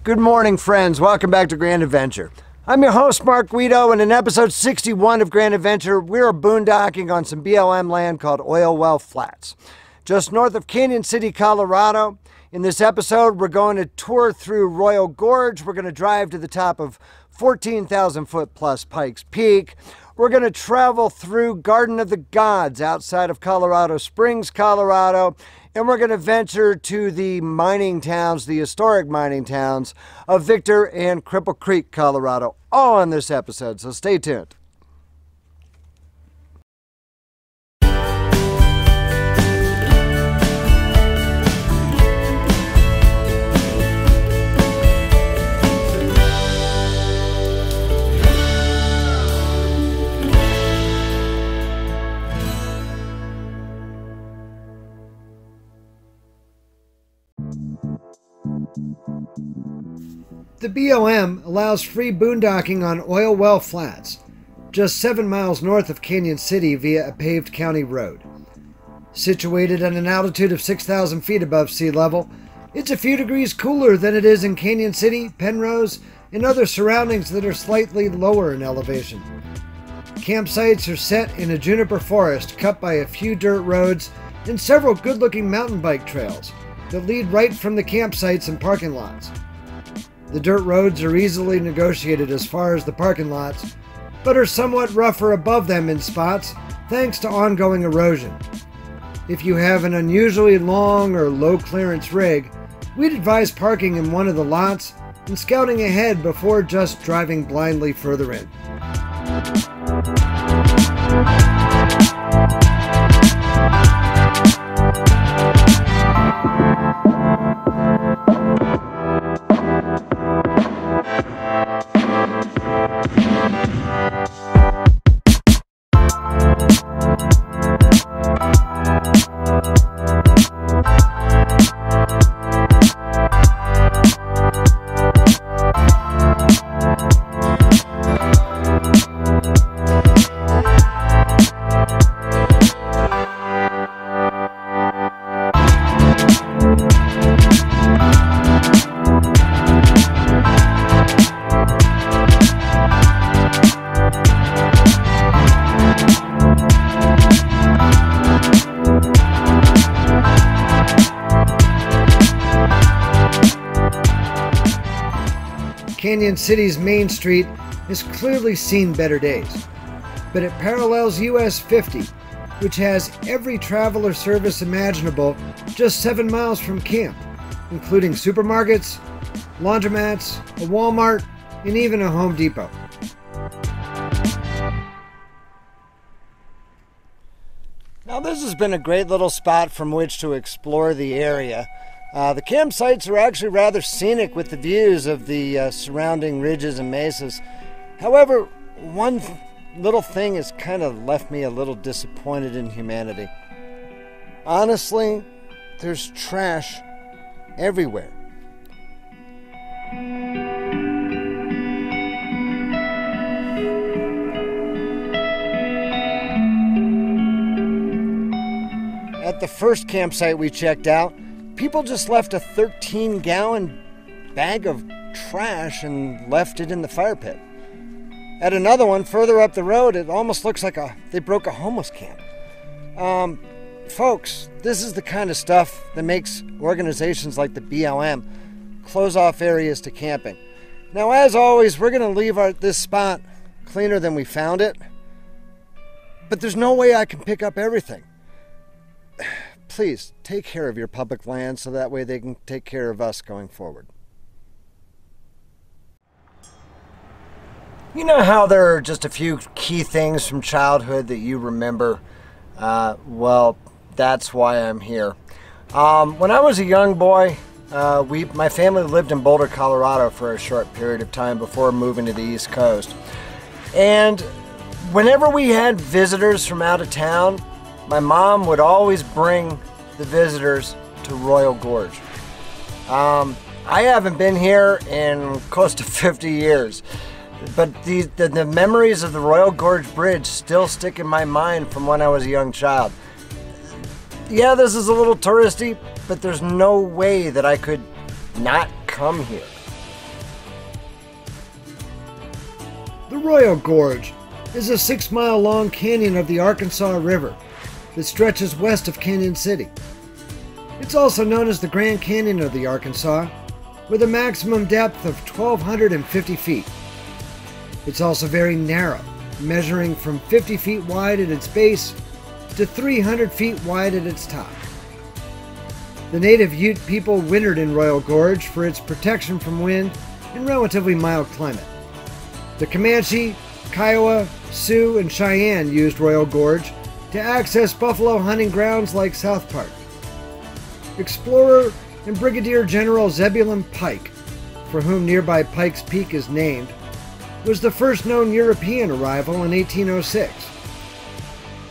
Good morning, friends. Welcome back to Grand Adventure. I'm your host, Mark Guido, and in episode 61 of Grand Adventure, we're boondocking on some BLM land called Oil Well Flats, just north of Cañon City, Colorado. In this episode, we're going to tour through Royal Gorge. We're going to drive to the top of 14,000 foot plus Pikes Peak. We're going to travel through Garden of the Gods outside of Colorado Springs, Colorado. And we're going to venture to the mining towns, the historic mining towns of Victor and Cripple Creek, Colorado, all in this episode. So stay tuned. The BLM allows free boondocking on Oil Well Flats, just 7 miles north of Cañon City via a paved county road. Situated at an altitude of 6,000 feet above sea level, it's a few degrees cooler than it is in Cañon City, Penrose, and other surroundings that are slightly lower in elevation. Campsites are set in a juniper forest cut by a few dirt roads and several good-looking mountain bike trails that lead right from the campsites and parking lots. The dirt roads are easily negotiated as far as the parking lots, but are somewhat rougher above them in spots thanks to ongoing erosion. If you have an unusually long or low clearance rig, we'd advise parking in one of the lots and scouting ahead before just driving blindly further in. Cañon City's main street has clearly seen better days, but it parallels US 50, which has every traveler service imaginable just 7 miles from camp, including supermarkets, laundromats, a Walmart, and even a Home Depot. Now this has been a great little spot from which to explore the area. The campsites are actually rather scenic with the views of the surrounding ridges and mesas. However, one little thing has kind of left me a little disappointed in humanity. Honestly, there's trash everywhere. At the first campsite we checked out, people just left a 13-gallon bag of trash and left it in the fire pit. At another one further up the road, it almost looks like they broke a homeless camp. Folks, this is the kind of stuff that makes organizations like the BLM close off areas to camping. Now, as always, we're going to leave this spot cleaner than we found it, but there's no way I can pick up everything. Please take care of your public land so that way they can take care of us going forward. You know how there are just a few key things from childhood that you remember? Well, that's why I'm here. When I was a young boy, my family lived in Boulder, Colorado for a short period of time before moving to the East Coast. And whenever we had visitors from out of town, my mom would always bring the visitors to Royal Gorge. I haven't been here in close to 50 years, but the memories of the Royal Gorge Bridge still stick in my mind from when I was a young child. Yeah, this is a little touristy, but there's no way that I could not come here. Royal Gorge is a 6-mile-long canyon of the Arkansas River that stretches west of Cañon City. It's also known as the Grand Canyon of the Arkansas, with a maximum depth of 1,250 feet. It's also very narrow, measuring from 50 feet wide at its base to 300 feet wide at its top. The native Ute people wintered in Royal Gorge for its protection from wind and relatively mild climate. The Comanche, Kiowa, Sioux, and Cheyenne used Royal Gorge to access buffalo hunting grounds like South Park. Explorer and Brigadier General Zebulon Pike, for whom nearby Pikes Peak is named, was the first known European arrival in 1806.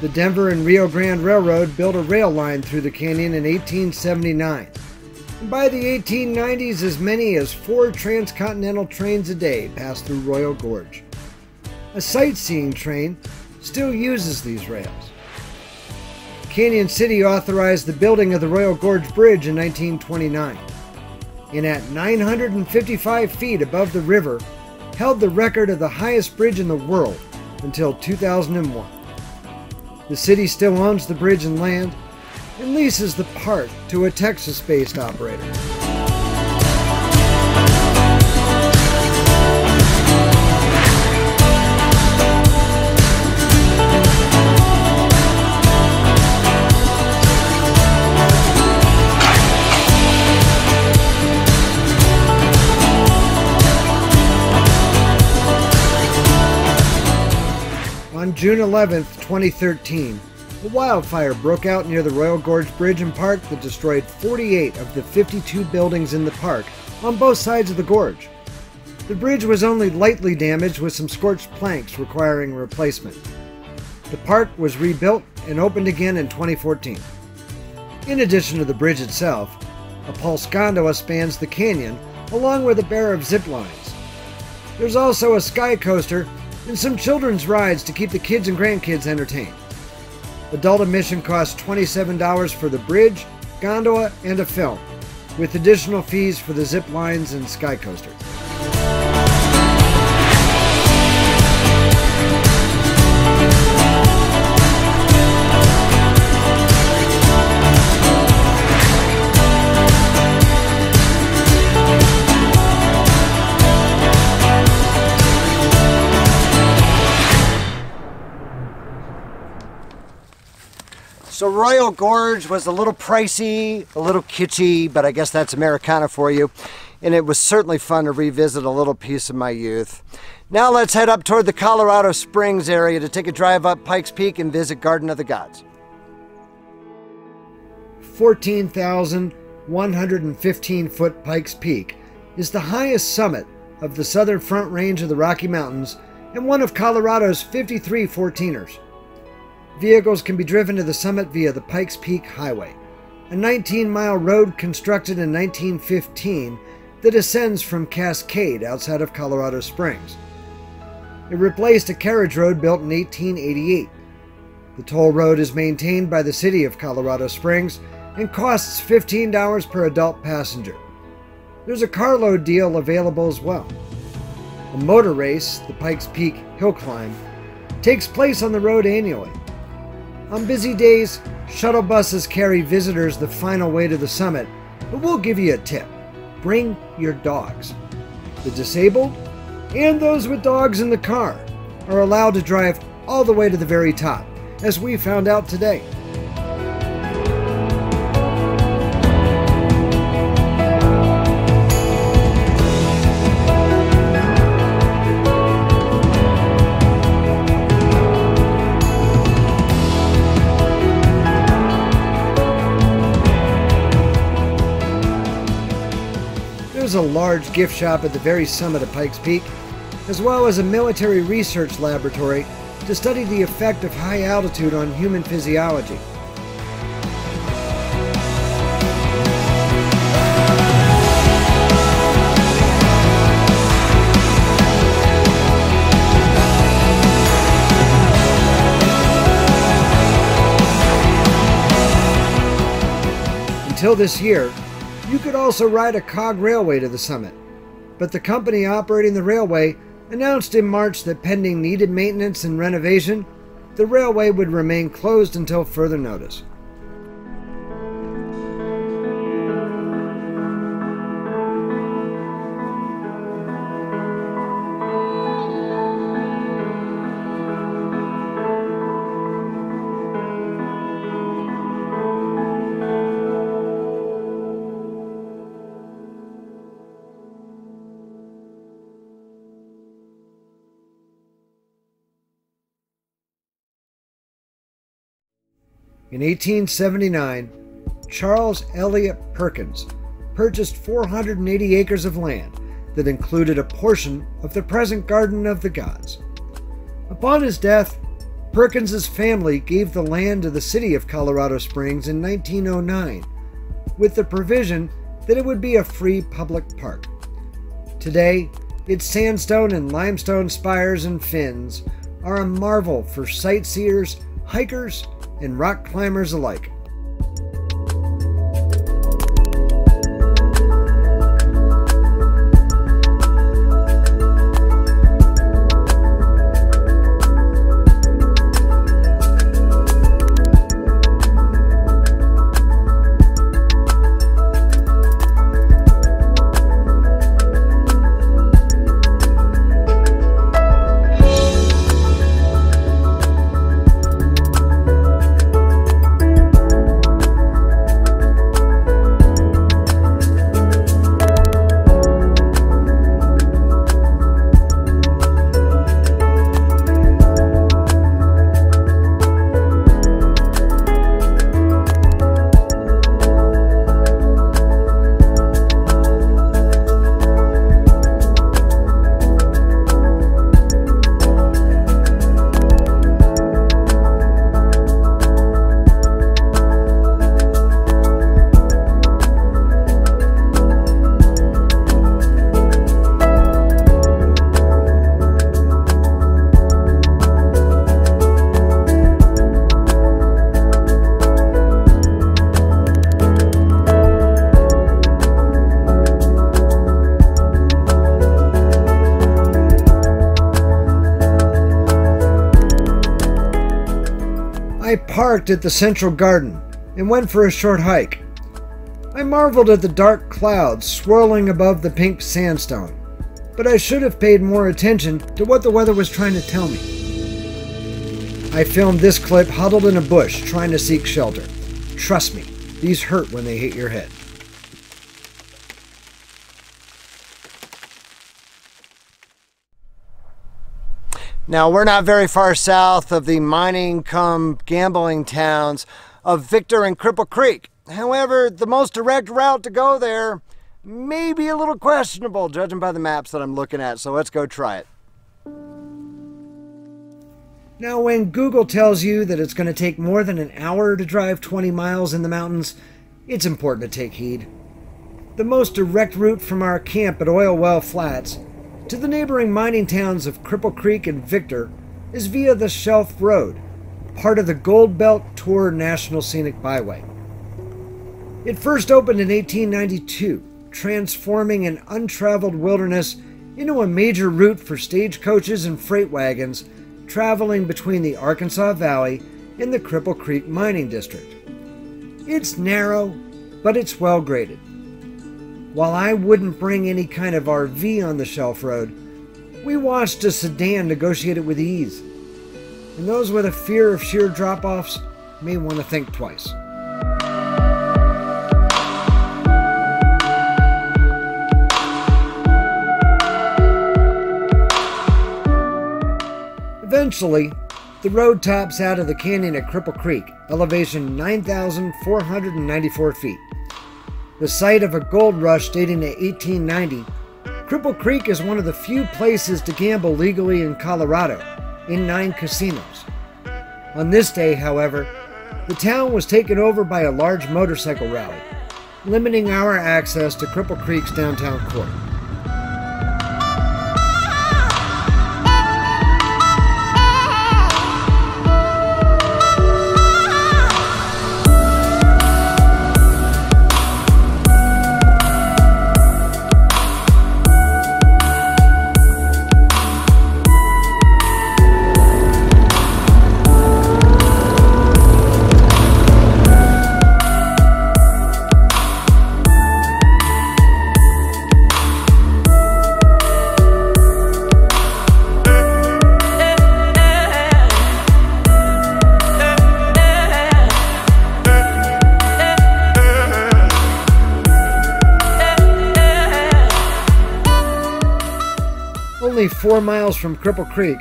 The Denver and Rio Grande Railroad built a rail line through the canyon in 1879. And by the 1890s, as many as 4 transcontinental trains a day passed through Royal Gorge. A sightseeing train still uses these rails. Cañon City authorized the building of the Royal Gorge Bridge in 1929, and at 955 feet above the river, held the record of the highest bridge in the world until 2001. The city still owns the bridge and land, and leases the park to a Texas-based operator. On June 11, 2013, a wildfire broke out near the Royal Gorge Bridge and Park that destroyed 48 of the 52 buildings in the park on both sides of the gorge. The bridge was only lightly damaged with some scorched planks requiring replacement. The park was rebuilt and opened again in 2014. In addition to the bridge itself, a pulse gondola spans the canyon along with a pair of zip lines. There's also a sky coaster and some children's rides to keep the kids and grandkids entertained. Adult admission costs $27 for the bridge, gondola, and a film, with additional fees for the zip lines and sky coaster. So Royal Gorge was a little pricey, a little kitschy, but I guess that's Americana for you. And it was certainly fun to revisit a little piece of my youth. Now let's head up toward the Colorado Springs area to take a drive up Pikes Peak and visit Garden of the Gods. 14,115-foot Pikes Peak is the highest summit of the southern Front Range of the Rocky Mountains and one of Colorado's 53 14ers. Vehicles can be driven to the summit via the Pikes Peak Highway, a 19-mile road constructed in 1915 that ascends from Cascade outside of Colorado Springs. It replaced a carriage road built in 1888. The toll road is maintained by the city of Colorado Springs and costs $15 per adult passenger. There's a carload deal available as well. A motor race, the Pikes Peak Hill Climb, takes place on the road annually. On busy days, shuttle buses carry visitors the final way to the summit, but we'll give you a tip. Bring your dogs. The disabled and those with dogs in the car are allowed to drive all the way to the very top, as we found out today. There's a large gift shop at the very summit of Pikes Peak, as well as a military research laboratory to study the effect of high altitude on human physiology. Until this year, you could also ride a cog railway to the summit, but the company operating the railway announced in March that pending needed maintenance and renovation, the railway would remain closed until further notice. In 1879, Charles Eliot Perkins purchased 480 acres of land that included a portion of the present Garden of the Gods. Upon his death, Perkins's family gave the land to the city of Colorado Springs in 1909, with the provision that it would be a free public park. Today, its sandstone and limestone spires and fins are a marvel for sightseers, hikers, and rock climbers alike. I parked at the Central Garden and went for a short hike. I marveled at the dark clouds swirling above the pink sandstone, but I should have paid more attention to what the weather was trying to tell me. I filmed this clip huddled in a bush trying to seek shelter. Trust me, these hurt when they hit your head. Now, we're not very far south of the mining cum gambling towns of Victor and Cripple Creek. However, the most direct route to go there may be a little questionable, judging by the maps that I'm looking at, so let's go try it. Now, when Google tells you that it's going to take more than an hour to drive 20 miles in the mountains, it's important to take heed. The most direct route from our camp at Oil Well Flats to the neighboring mining towns of Cripple Creek and Victor is via the Shelf Road, part of the Gold Belt Tour National Scenic Byway. It first opened in 1892, transforming an untraveled wilderness into a major route for stagecoaches and freight wagons traveling between the Arkansas Valley and the Cripple Creek Mining District. It's narrow, but it's well graded. While I wouldn't bring any kind of RV on the Shelf Road, we watched a sedan negotiate it with ease. And those with a fear of sheer drop-offs may want to think twice. Eventually, the road tops out of the canyon at Cripple Creek, elevation 9,494 feet. The site of a gold rush dating to 1890, Cripple Creek is one of the few places to gamble legally in Colorado, in 9 casinos. On this day, however, the town was taken over by a large motorcycle rally, limiting our access to Cripple Creek's downtown core. only 4 miles from Cripple Creek,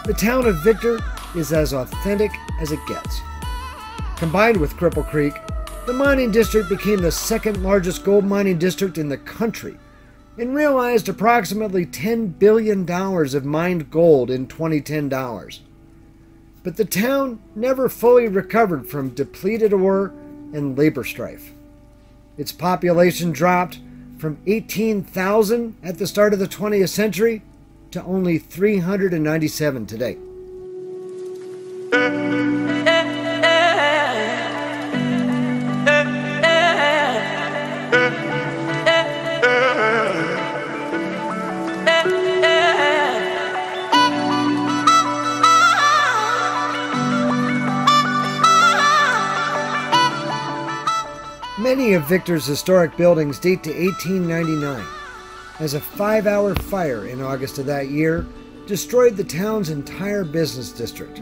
the town of Victor is as authentic as it gets. Combined with Cripple Creek, the mining district became the second largest gold mining district in the country and realized approximately $10 billion of mined gold in 2010 dollars. But the town never fully recovered from depleted ore and labor strife. Its population dropped from 18,000 at the start of the 20th century to only 397 today. Many of Victor's historic buildings date to 1899, as a 5-hour fire in August of that year destroyed the town's entire business district.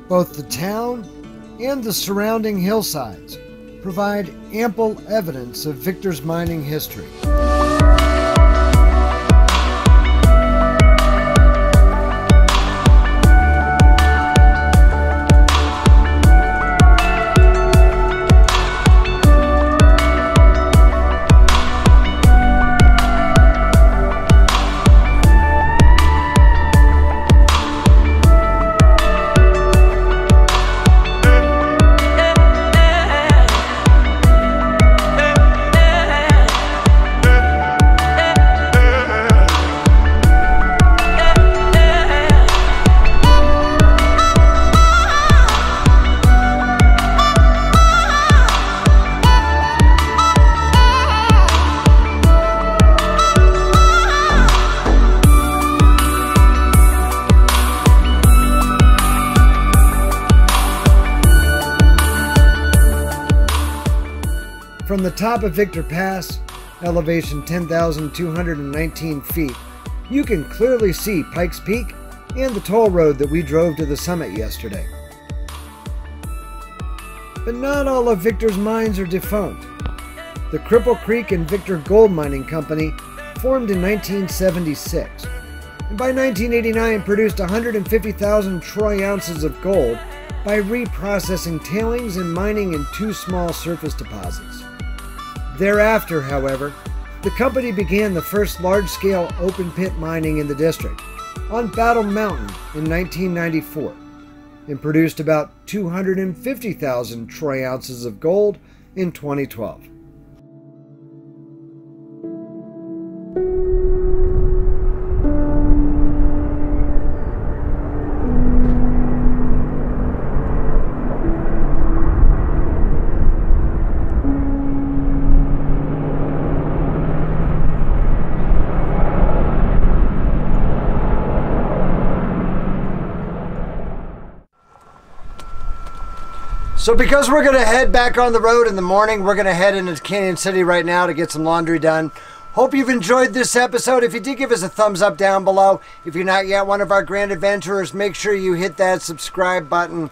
Both the town and the surrounding hillsides provide ample evidence of Victor's mining history. From the top of Victor Pass, elevation 10,219 feet, you can clearly see Pikes Peak and the toll road that we drove to the summit yesterday. But not all of Victor's mines are defunct. The Cripple Creek and Victor Gold Mining Company formed in 1976, and by 1989 produced 150,000 troy ounces of gold by reprocessing tailings and mining in 2 small surface deposits. Thereafter, however, the company began the first large-scale open-pit mining in the district on Battle Mountain in 1994 and produced about 250,000 troy ounces of gold in 2012. So because we're going to head back on the road in the morning, we're going to head into Cañon City right now to get some laundry done. Hope you've enjoyed this episode. If you did, give us a thumbs up down below. If you're not yet one of our Grand Adventurers, make sure you hit that subscribe button.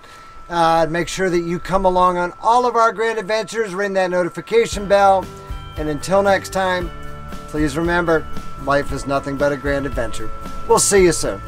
Make sure that you come along on all of our Grand Adventures. Ring that notification bell. And until next time, please remember, life is nothing but a grand adventure. We'll see you soon.